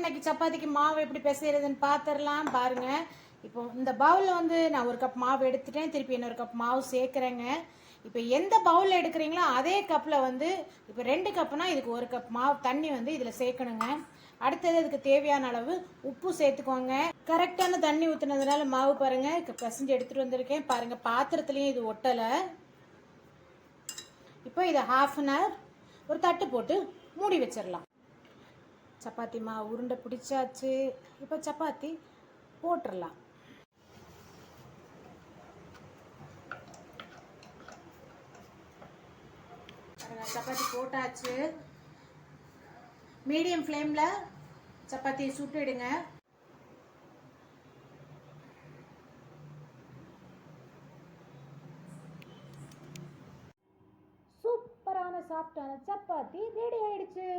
இன்னைக்கு சப்பாத்திக்கு மாவு எப்படி பிசைறதுன்னு பார்த்துடலாம் பாருங்க. இப்போ இந்த பவுலில் வந்து நான் 1 கப் மாவு எடுத்துட்டேன். திருப்பி இன்னொரு கப் மாவு சேர்க்குறேங்க. இப்போ எந்த பவுலில் எடுக்கிறீங்களோ அதே கப்பில் வந்து இப்போ 2 கப்புனா இதுக்கு 1 கப் மாவு தண்ணி வந்து இதில் சேர்க்கணுங்க. அடுத்தது இதுக்கு தேவையான அளவு உப்பு சேர்த்துக்கோங்க. கரெக்டான தண்ணி ஊற்றுனதுனால மாவு பாருங்கள் பிசைஞ்சு எடுத்துகிட்டு வந்திருக்கேன். பாருங்கள் பாத்திரத்துலேயும் இது ஒட்டலை. இப்போ இதை 1/2 அன் ஹவர் ஒரு தட்டு போட்டு மூடி வச்சிடலாம். சப்பாத்தி மாவு உருண்டை பிடிச்சாச்சு. இப்போ சப்பாத்தி போட்டுடலாம். சப்பாத்தி போட்டாச்சு. மீடியம் ஃப்ளேமில் சப்பாத்தியை சுட்டுடுங்க. சூப்பரான சாஃப்டான சப்பாத்தி ரெடி ஆயிடுச்சு.